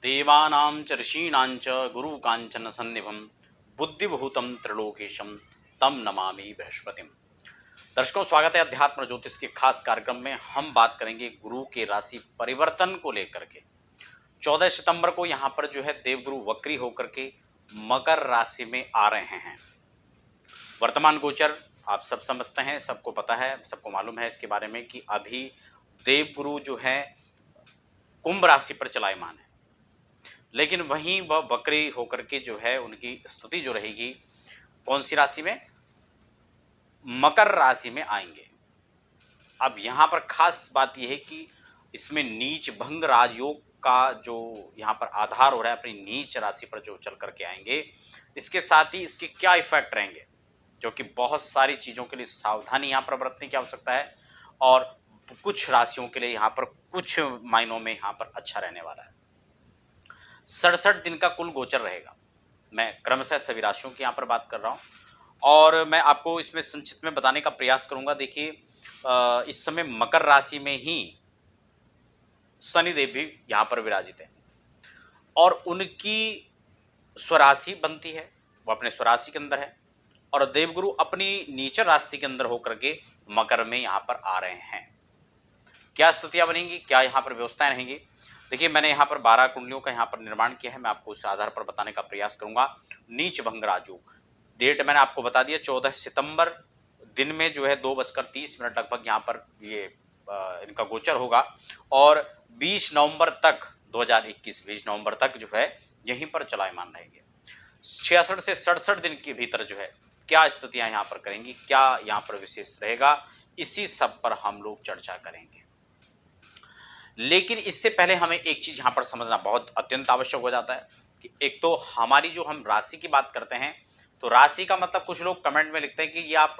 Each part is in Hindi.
देवानां च ऋषीणां च गुरुकाञ्चन सन्निभं बुद्धिभूतं त्रिलोकेशं तम नमामि बृहस्पतिम। दर्शकों, स्वागत है अध्यात्म ज्योतिष के खास कार्यक्रम में। हम बात करेंगे गुरु के राशि परिवर्तन को लेकर के। 14 सितंबर को यहाँ पर जो है देवगुरु वक्री होकर के मकर राशि में आ रहे हैं। वर्तमान गोचर आप सब समझते हैं, सबको पता है, सबको मालूम है इसके बारे में कि अभी देवगुरु जो है कुंभ राशि पर चलायमान है, लेकिन वहीं वह वक्री होकर के जो है उनकी स्थिति जो रहेगी कौन सी राशि में, मकर राशि में आएंगे। अब यहाँ पर खास बात यह है कि इसमें नीच भंग राजयोग का जो यहाँ पर आधार हो रहा है, अपनी नीच राशि पर जो चल करके आएंगे, इसके साथ ही इसके क्या इफेक्ट रहेंगे, जो कि बहुत सारी चीज़ों के लिए सावधानी यहाँ पर बरतने की आवश्यकता है और कुछ राशियों के लिए यहाँ पर कुछ मायनों में यहाँ पर अच्छा रहने वाला है। 67 दिन का कुल गोचर रहेगा। मैं क्रमशः सभी राशियों की यहाँ पर बात कर रहा हूँ और मैं आपको इसमें संक्षिप्त में बताने का प्रयास करूंगा। देखिए, इस समय मकर राशि में ही शनिदेव भी यहाँ पर विराजित है और उनकी स्वराशि बनती है, वो अपने स्वराशि के अंदर है और देवगुरु अपनी नीचर राशि के अंदर होकर के मकर में यहाँ पर आ रहे हैं। क्या स्थितियां बनेंगी, क्या यहाँ पर व्यवस्थाएं रहेंगी। देखिए, मैंने यहाँ पर 12 कुंडलियों का यहाँ पर निर्माण किया है, मैं आपको उस आधार पर बताने का प्रयास करूंगा। नीच भंग राजयोग, डेट मैंने आपको बता दिया 14 सितंबर, दिन में जो है 2:30 लगभग यहाँ पर ये इनका गोचर होगा और 20 नवंबर तक 2021 नवंबर तक जो है यहीं पर चलायमान रहेंगे। 66 से 67 दिन के भीतर जो है क्या स्थितियां यहाँ पर करेंगी, क्या यहाँ पर विशेष रहेगा, इसी सब पर हम लोग चर्चा करेंगे। लेकिन इससे पहले हमें एक चीज यहाँ पर समझना बहुत अत्यंत आवश्यक हो जाता है कि एक तो हमारी जो हम राशि की बात करते हैं, तो राशि का मतलब कुछ लोग कमेंट में लिखते हैं कि ये आप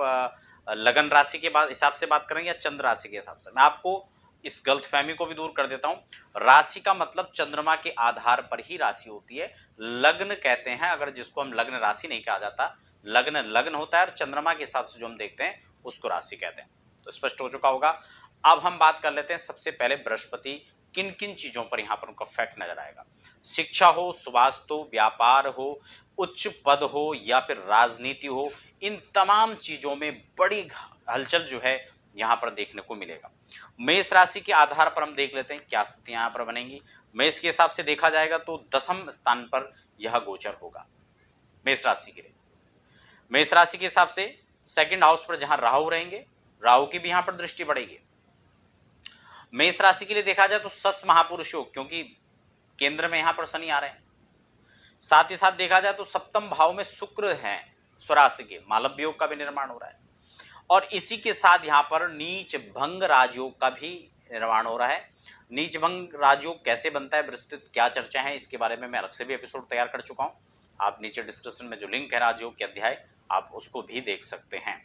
लगन राशि के हिसाब से बात करेंगे या चंद्र राशि के हिसाब से। मैं आपको इस गलतफहमी को भी दूर कर देता हूं। राशि का मतलब चंद्रमा के आधार पर ही राशि होती है। लग्न कहते हैं अगर जिसको हम लग्न राशि नहीं कहा जाता, लग्न लग्न होता है और चंद्रमा के हिसाब से जो हम देखते हैं उसको राशि कहते हैं। तो स्पष्ट हो चुका होगा। अब हम बात कर लेते हैं सबसे पहले बृहस्पति किन किन चीजों पर यहाँ पर उनका इफेक्ट नजर आएगा। शिक्षा हो, स्वास्थ्य हो, व्यापार हो, उच्च पद हो या फिर राजनीति हो, इन तमाम चीजों में बड़ी हलचल जो है यहाँ पर देखने को मिलेगा। मेष राशि के आधार पर हम देख लेते हैं क्या स्थितियां यहाँ पर बनेंगी। मेष के हिसाब से देखा जाएगा तो 10वें स्थान पर यह गोचर होगा मेष राशि के लिए। मेष राशि के हिसाब से सेकंड हाउस पर जहां राहु रहेंगे, राहु की भी यहां पर दृष्टि बढ़ेगी। मेष राशि के लिए देखा जाए तो सस महापुरुष योग, क्योंकि केंद्र में यहां पर शनि आ रहे हैं। साथ ही साथ देखा जाए तो सप्तम भाव में शुक्र है, स्वराशि के मालव्य योग का भी निर्माण हो रहा है और इसी के साथ यहाँ पर नीच भंग राजयोग का भी निर्माण हो रहा है। नीच भंग राजयोग कैसे बनता है, विस्तृत क्या चर्चा है, इसके बारे में मैं अलग से भी एपिसोड तैयार कर चुका हूं। आप नीचे डिस्क्रिप्शन में जो लिंक है राजयोग के अध्याय, आप उसको भी देख सकते हैं।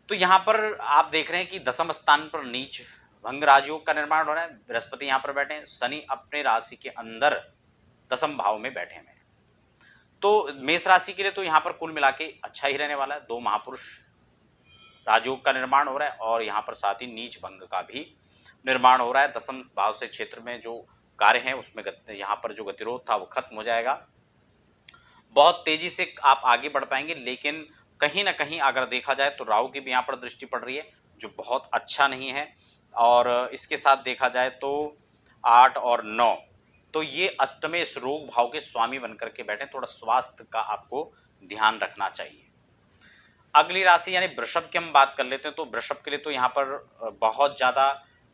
तो यहाँ पर आप देख रहे हैं कि 10वें स्थान पर नीच भंग राजयोग का निर्माण हो रहा है। बृहस्पति यहाँ पर बैठे हैं, शनि अपने राशि के अंदर 10वें भाव में बैठे हैं। तो मेष राशि के लिए तो यहाँ पर कुल मिला के अच्छा ही रहने वाला है। 2 महापुरुष राजयोग का निर्माण हो रहा है और यहाँ पर साथ ही नीच भंग का भी निर्माण हो रहा है। 10वें भाव से क्षेत्र में जो कार्य है उसमें यहाँ पर जो गतिरोध था वो खत्म हो जाएगा। बहुत तेजी से आप आगे बढ़ पाएंगे, लेकिन कहीं ना कहीं अगर देखा जाए तो राहु की भी यहाँ पर दृष्टि पड़ रही है जो बहुत अच्छा नहीं है। और इसके साथ देखा जाए तो 8 और 9, तो ये अष्टमें इस रोग भाव के स्वामी बनकर के बैठे। थोड़ा स्वास्थ्य का आपको ध्यान रखना चाहिए। अगली राशि यानी वृषभ की हम बात कर लेते हैं। तो वृषभ के लिए तो यहाँ पर बहुत ज़्यादा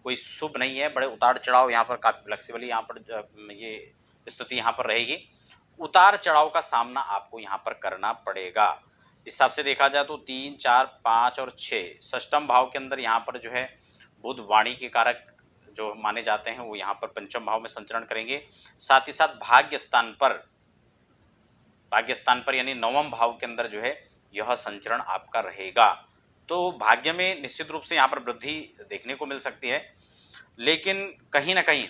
कोई शुभ नहीं है, बड़े उतार चढ़ाव यहाँ पर काफ़ी फ्लेक्सिबली यहाँ पर ये स्थिति यहाँ पर रहेगी। उतार चढ़ाव का सामना आपको यहाँ पर करना पड़ेगा। इस हिसाब से देखा जाए तो 3, 4, 5 और 6 षष्ठम भाव के अंदर यहाँ पर जो है बुध वाणी के कारक जो माने जाते हैं वो यहाँ पर पंचम भाव में संचरण करेंगे। साथ ही साथ भाग्य स्थान पर यानी 9वें भाव के अंदर जो है यह संचरण आपका रहेगा। तो भाग्य में निश्चित रूप से यहाँ पर वृद्धि देखने को मिल सकती है, लेकिन कहीं ना कहीं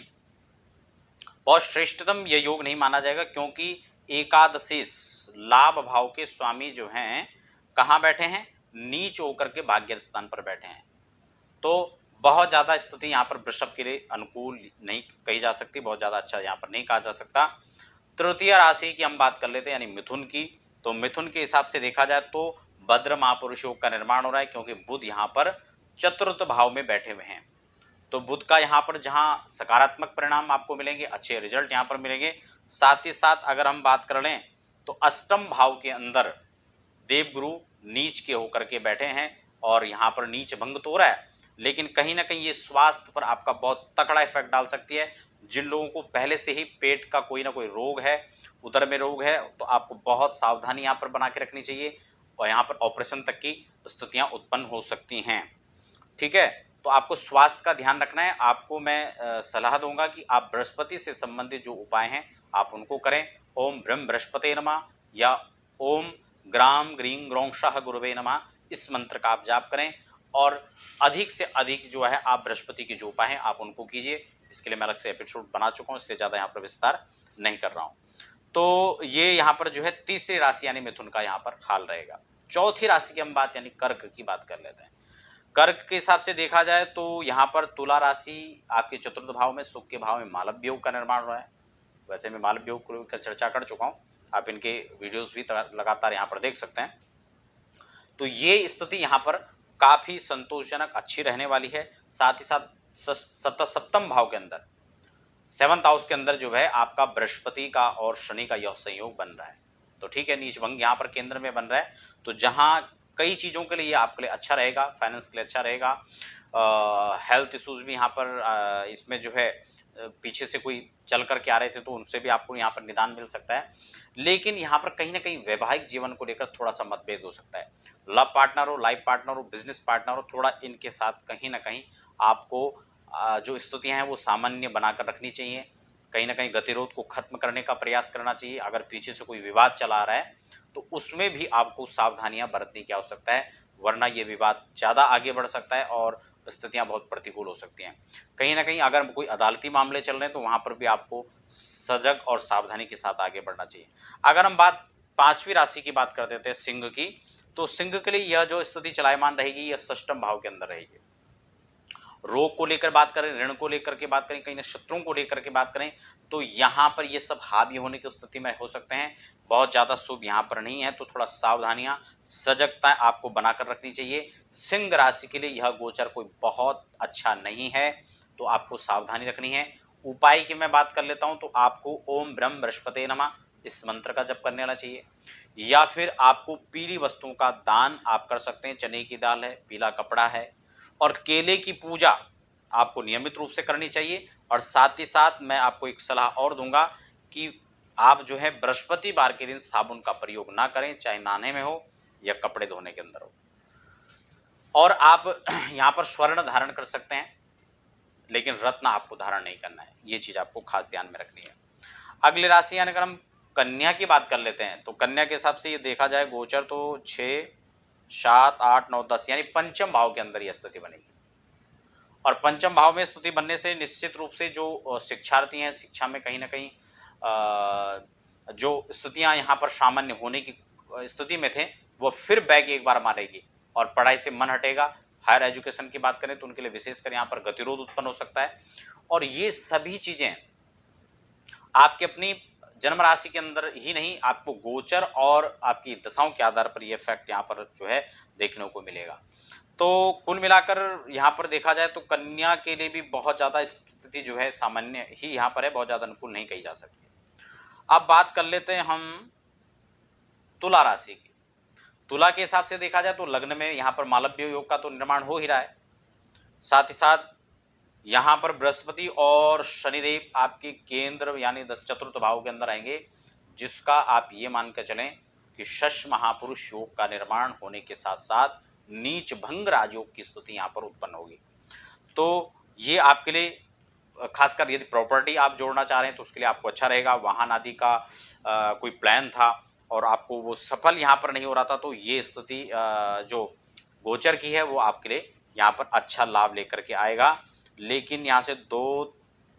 बहुत श्रेष्ठतम यह योग नहीं माना जाएगा, क्योंकि एकादशेश लाभ भाव के स्वामी जो हैं कहाँ बैठे हैं, नीच होकर के भाग्य स्थान पर बैठे हैं। तो बहुत ज़्यादा स्थिति यहाँ पर वृषभ के लिए अनुकूल नहीं कही जा सकती, बहुत ज़्यादा अच्छा यहाँ पर नहीं कहा जा सकता। तृतीय राशि की हम बात कर लेते हैं यानी मिथुन की। तो मिथुन के हिसाब से देखा जाए तो भद्र महापुरुष योग का निर्माण हो रहा है, क्योंकि बुध यहाँ पर चतुर्थ भाव में बैठे हुए हैं। तो बुध का यहाँ पर जहाँ सकारात्मक परिणाम आपको मिलेंगे, अच्छे रिजल्ट यहाँ पर मिलेंगे। साथ ही साथ अगर हम बात कर लें तो अष्टम भाव के अंदर देवगुरु नीच के होकर के बैठे हैं और यहाँ पर नीच भंग तो हो रहा है, लेकिन कहीं ना कहीं ये स्वास्थ्य पर आपका बहुत तगड़ा इफेक्ट डाल सकती है। जिन लोगों को पहले से ही पेट का कोई ना कोई रोग है, उदर में रोग है, तो आपको बहुत सावधानी यहाँ पर बना के रखनी चाहिए और यहाँ पर ऑपरेशन तक की स्थितियाँ उत्पन्न हो सकती हैं। ठीक है, तो आपको स्वास्थ्य का ध्यान रखना है। आपको मैं सलाह दूंगा कि आप बृहस्पति से संबंधित जो उपाय हैं आप उनको करें। ओम ब्रह्म बृहस्पते नमः या ओम ग्राम ग्रीं ग्रौं शाह गुरुवे नमः, इस मंत्र का आप जाप करें और अधिक से अधिक जो है आप बृहस्पति के जो उपाय हैं आप उनको कीजिए। इसके लिए मैं अलग से एपिसोड बना चुका हूँ, इसलिए ज़्यादा यहाँ पर विस्तार नहीं कर रहा हूँ। तो ये यहाँ पर जो है तीसरी राशि यानी मिथुन का यहाँ पर हाल रहेगा। चौथी राशि की हम बात यानी कर्क की बात कर लेते हैं। कर्क के हिसाब से देखा जाए तो यहाँ पर तुला राशि आपके चतुर्थ भाव में, सुख के भाव में मालव्य योग का निर्माण हो रहा है। वैसे मैं मालव्य योग को लेकर चर्चा कर चुका हूँ, आप इनके वीडियोस भी लगातार यहाँ पर देख सकते हैं। तो ये स्थिति यहाँ पर काफी संतोषजनक अच्छी रहने वाली है। साथ ही साथ सप्तम भाव के अंदर, सेवंथ हाउस के अंदर जो है आपका बृहस्पति का और शनि का यह संयोग बन रहा है। तो ठीक है, नीच भंग यहाँ पर केंद्र में बन रहा है, तो जहाँ कई चीज़ों के लिए ये आपके लिए अच्छा रहेगा, फाइनेंस के लिए अच्छा रहेगा। हेल्थ इश्यूज भी यहाँ पर इसमें जो है पीछे से कोई चल करके आ रहे थे तो उनसे भी आपको यहाँ पर निदान मिल सकता है। लेकिन यहाँ पर कहीं ना कहीं वैवाहिक जीवन को लेकर थोड़ा सा मतभेद हो सकता है। लव पार्टनर हो, लाइफ पार्टनर हो, बिजनेस पार्टनर हो, थोड़ा इनके साथ कहीं ना कहीं आपको जो स्थितियाँ हैं वो सामान्य बनाकर रखनी चाहिए। कहीं ना कहीं गतिरोध को खत्म करने का प्रयास करना चाहिए। अगर पीछे से कोई विवाद चला आ रहा है तो उसमें भी आपको सावधानियां बरतने की आवश्यकता है, वरना ये विवाद ज़्यादा आगे बढ़ सकता है और स्थितियां बहुत प्रतिकूल हो सकती हैं। कहीं ना कहीं अगर कोई अदालती मामले चल रहे हैं तो वहाँ पर भी आपको सजग और सावधानी के साथ आगे बढ़ना चाहिए। अगर हम बात पांचवी राशि की बात कर देते हैं सिंह की, तो सिंह के लिए यह जो स्थिति चलायमान रहेगी यह षष्ठम भाव के अंदर रहेगी। रोग को लेकर बात करें, ऋण को लेकर के बात करें, कहीं ना शत्रुओं को लेकर के बात करें तो यहाँ पर ये सब हावी होने की स्थिति में हो सकते हैं। बहुत ज़्यादा शुभ यहाँ पर नहीं है, तो थोड़ा सावधानियां सजगता आपको बनाकर रखनी चाहिए। सिंह राशि के लिए यह गोचर कोई बहुत अच्छा नहीं है, तो आपको सावधानी रखनी है। उपाय की मैं बात कर लेता हूँ, तो आपको ओम ब्रह्म बृहस्पते नमः इस मंत्र का जप करने वाला चाहिए, या फिर आपको पीली वस्तुओं का दान आप कर सकते हैं। चने की दाल है, पीला कपड़ा है और केले की पूजा आपको नियमित रूप से करनी चाहिए। और साथ ही साथ मैं आपको एक सलाह और दूंगा कि आप जो है बृहस्पतिवार के दिन साबुन का प्रयोग ना करें, चाहे नहाने में हो या कपड़े धोने के अंदर हो। और आप यहाँ पर स्वर्ण धारण कर सकते हैं, लेकिन रत्न आपको धारण नहीं करना है, ये चीज आपको खास ध्यान में रखनी है। अगली राशि यानी अगर हम कन्या की बात कर लेते हैं, तो कन्या के हिसाब से ये देखा जाए गोचर तो 6, 7, 8, 9, 10 यानी पंचम भाव के अंदर यह स्थिति बनेगी। और पंचम भाव में स्थिति बनने से निश्चित रूप से जो शिक्षार्थी हैं, शिक्षा में कहीं ना कहीं जो स्थितियां यहाँ पर सामान्य होने की स्थिति में थे वो फिर बैक एक बार मारेगी और पढ़ाई से मन हटेगा। हायर एजुकेशन की बात करें तो उनके लिए विशेषकर यहाँ पर गतिरोध उत्पन्न हो सकता है। और ये सभी चीजें आपके अपनी जन्म राशि के अंदर ही नहीं, आपको गोचर और आपकी दशाओं के आधार पर यह इफेक्ट यहाँ पर जो है देखने को मिलेगा। तो कुल मिलाकर यहाँ पर देखा जाए तो कन्या के लिए भी बहुत ज़्यादा स्थिति जो है सामान्य ही यहाँ पर है, बहुत ज़्यादा अनुकूल नहीं कही जा सकती। अब बात कर लेते हैं हम तुला राशि की। तुला के हिसाब से देखा जाए तो लग्न में यहाँ पर मालव्य योग का तो निर्माण हो ही रहा है। साथ ही साथ यहाँ पर बृहस्पति और शनिदेव आपके केंद्र यानी चतुर्थ भाव के अंदर आएंगे, जिसका आप ये मान कर चलें कि षष्ठ महापुरुष योग का निर्माण होने के साथ साथ नीच भंग राजयोग की स्थिति यहाँ पर उत्पन्न होगी। तो ये आपके लिए खासकर यदि प्रॉपर्टी आप जोड़ना चाह रहे हैं तो उसके लिए आपको अच्छा रहेगा। वाहन आदि का कोई प्लान था और आपको वो सफल यहाँ पर नहीं हो रहा था, तो ये स्थिति जो गोचर की है वो आपके लिए यहाँ पर अच्छा लाभ लेकर के आएगा। लेकिन यहाँ से 2,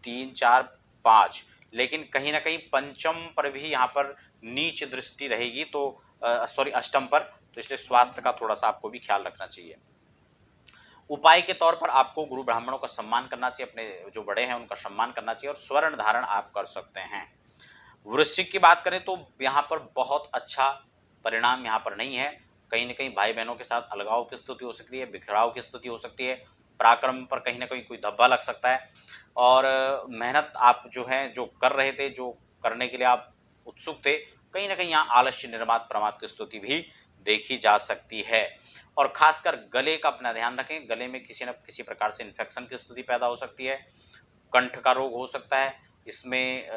3, 4, 5 लेकिन कहीं ना कहीं पंचम पर भी यहाँ पर नीच दृष्टि रहेगी, तो सॉरी अष्टम पर, तो इसलिए स्वास्थ्य का थोड़ा सा आपको भी ख्याल रखना चाहिए। उपाय के तौर पर आपको गुरु ब्राह्मणों का सम्मान करना चाहिए, अपने जो बड़े हैं उनका सम्मान करना चाहिए और स्वर्ण धारण आप कर सकते हैं। वृश्चिक की बात करें तो यहाँ पर बहुत अच्छा परिणाम यहाँ पर नहीं है। कहीं न कहीं भाई-बहनों के साथ अलगाव की स्थिति हो सकती है, बिखराव की स्थिति हो सकती है, पराक्रम पर कहीं न कहीं कोई धब्बा लग सकता है और मेहनत आप जो है, जो कर रहे थे, जो करने के लिए आप उत्सुक थे, कहीं न कहीं यहाँ आलस्य, निर्माद, प्रमाद की स्थिति भी देखी जा सकती है। और ख़ासकर गले का अपना ध्यान रखें, गले में किसी न किसी प्रकार से इन्फेक्शन की स्थिति पैदा हो सकती है, कंठ का रोग हो सकता है, इसमें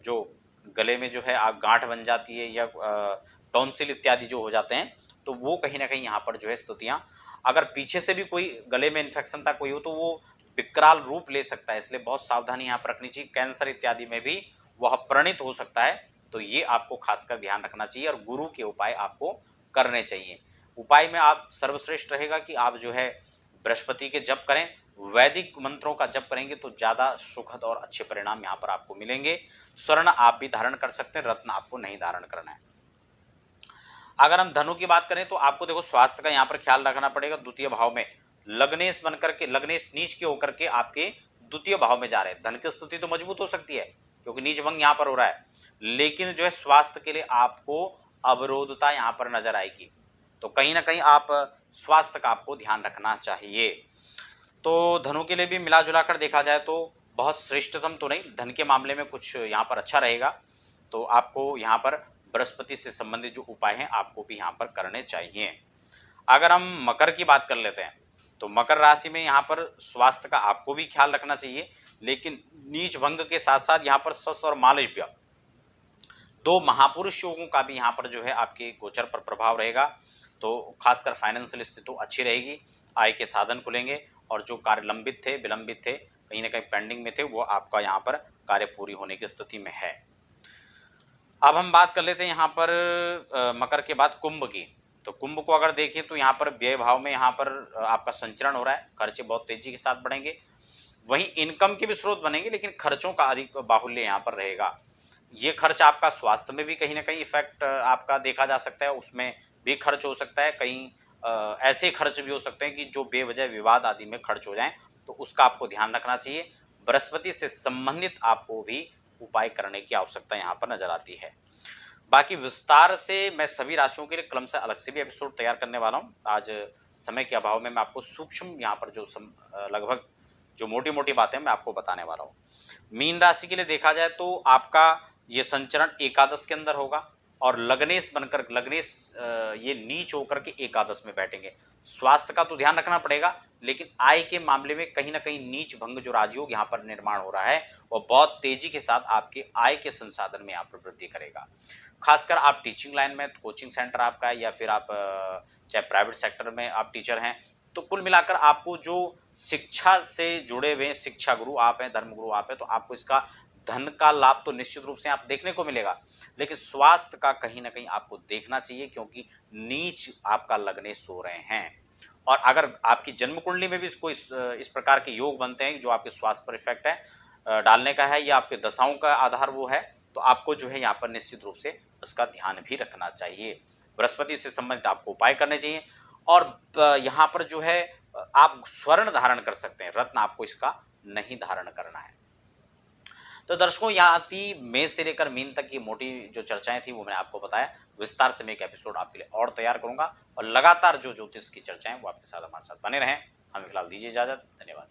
जो गले में जो है आप गाँठ बन जाती है या टॉन्सिल इत्यादि जो हो जाते हैं, तो वो कहीं न कहीं यहाँ पर जो है स्थितियाँ अगर पीछे से भी कोई गले में इन्फेक्शन था कोई हो तो वो विकराल रूप ले सकता है, इसलिए बहुत सावधानी यहाँ पर रखनी चाहिए। कैंसर इत्यादि में भी वह प्रणीत हो सकता है, तो ये आपको खासकर ध्यान रखना चाहिए और गुरु के उपाय आपको करने चाहिए। उपाय में आप सर्वश्रेष्ठ रहेगा कि आप जो है बृहस्पति के जप करें, वैदिक मंत्रों का जप करेंगे तो ज़्यादा सुखद और अच्छे परिणाम यहाँ पर आपको मिलेंगे। स्वर्ण आप भी धारण कर सकते हैं, रत्न आपको नहीं धारण करना है। अगर हम धनु की बात करें तो आपको देखो स्वास्थ्य का यहाँ पर ख्याल रखना पड़ेगा। द्वितीय भाव में लग्नेश बनकर के, लग्नेश नीच के होकर के आपके द्वितीय भाव में जा रहे हैं। धन की स्थिति तो मजबूत हो सकती है क्योंकि नीच भंग यहाँ पर हो रहा है, लेकिन जो है स्वास्थ्य के लिए आपको अवरोधता यहाँ पर नजर आएगी, तो कहीं ना कहीं आप स्वास्थ्य का आपको ध्यान रखना चाहिए। तो धनु के लिए भी मिला जुला कर देखा जाए तो बहुत श्रेष्ठतम तो नहीं, धन के मामले में कुछ यहाँ पर अच्छा रहेगा, तो आपको यहाँ पर बृहस्पति से संबंधित जो उपाय हैं आपको भी यहाँ पर करने चाहिए। अगर हम मकर की बात कर लेते हैं तो मकर राशि में यहाँ पर स्वास्थ्य का आपको भी ख्याल रखना चाहिए, लेकिन नीच भंग के साथ साथ यहाँ पर सस और मालव्य दो महापुरुष योगों का भी यहाँ पर जो है आपके गोचर पर प्रभाव रहेगा, तो खासकर फाइनेंशियल स्थिति तो अच्छी रहेगी, आय के साधन खुलेंगे और जो कार्य लंबित थे, विलंबित थे, कहीं ना कहीं पेंडिंग में थे, वो आपका यहाँ पर कार्य पूरी होने की स्थिति में है। अब हम बात कर लेते हैं यहाँ पर मकर के बाद कुंभ की। तो कुंभ को अगर देखें तो यहाँ पर व्यय भाव में यहाँ पर आपका संचरण हो रहा है, खर्चे बहुत तेजी के साथ बढ़ेंगे, वहीं इनकम के भी स्रोत बनेंगे लेकिन खर्चों का अधिक बाहुल्य यहाँ पर रहेगा। ये खर्च आपका स्वास्थ्य में भी कहीं ना कहीं इफेक्ट आपका देखा जा सकता है, उसमें भी खर्च हो सकता है, कहीं ऐसे खर्च भी हो सकते हैं कि जो बेवजह विवाद आदि में खर्च हो जाएं, तो उसका आपको ध्यान रखना चाहिए। बृहस्पति से संबंधित आपको भी उपाय करने की आवश्यकता यहाँ पर नजर आती है। बाकी विस्तार से मैं सभी राशियों के लिए क्रम से अलग से भी एपिसोड तैयार करने वाला हूँ। आज समय के अभाव में मैं आपको सूक्ष्म यहाँ पर जो लगभग जो मोटी मोटी बातें मैं आपको बताने वाला हूँ। मीन राशि के लिए देखा जाए तो आपका ये संचरण एकादश के अंदर होगा और लग्नेश बनकर, लग्नेश ये नीच होकर के एकादश में बैठेंगे। स्वास्थ्य का तो ध्यान रखना पड़ेगा, लेकिन आय के मामले में कहीं ना कहीं नीच भंग जो राजयोग यहाँ पर निर्माण हो रहा है वो बहुत तेजी के साथ आपके आय के संसाधन में यहाँ पर वृद्धि करेगा। खासकर आप टीचिंग लाइन में, कोचिंग सेंटर आपका है या फिर आप चाहे प्राइवेट सेक्टर में आप टीचर हैं, तो कुल मिलाकर आपको जो शिक्षा से जुड़े हुए शिक्षा गुरु आप हैं, धर्म गुरु आप हैं, तो आपको इसका धन का लाभ तो निश्चित रूप से आप देखने को मिलेगा, लेकिन स्वास्थ्य का कहीं ना कहीं आपको देखना चाहिए क्योंकि नीच आपका लगने सो रहे हैं। और अगर आपकी जन्म कुंडली में भी कोई इस प्रकार के योग बनते हैं जो आपके स्वास्थ्य पर इफेक्ट है डालने का है या आपके दशाओं का आधार वो है, तो आपको जो है यहाँ पर निश्चित रूप से उसका ध्यान भी रखना चाहिए। बृहस्पति से संबंधित आपको उपाय करने चाहिए और यहाँ पर जो है आप स्वर्ण धारण कर सकते हैं, रत्न आपको इसका नहीं धारण करना है। तो दर्शकों, यहाँ थी मेष से लेकर मीन तक की मोटी जो चर्चाएं थी वो मैंने आपको बताया। विस्तार से मैं एक एपिसोड आपके लिए और तैयार करूंगा और लगातार जो ज्योतिष की चर्चाएं वो आपके साथ हमारे साथ बने रहें। हमें फिलहाल दीजिए इजाजत। धन्यवाद।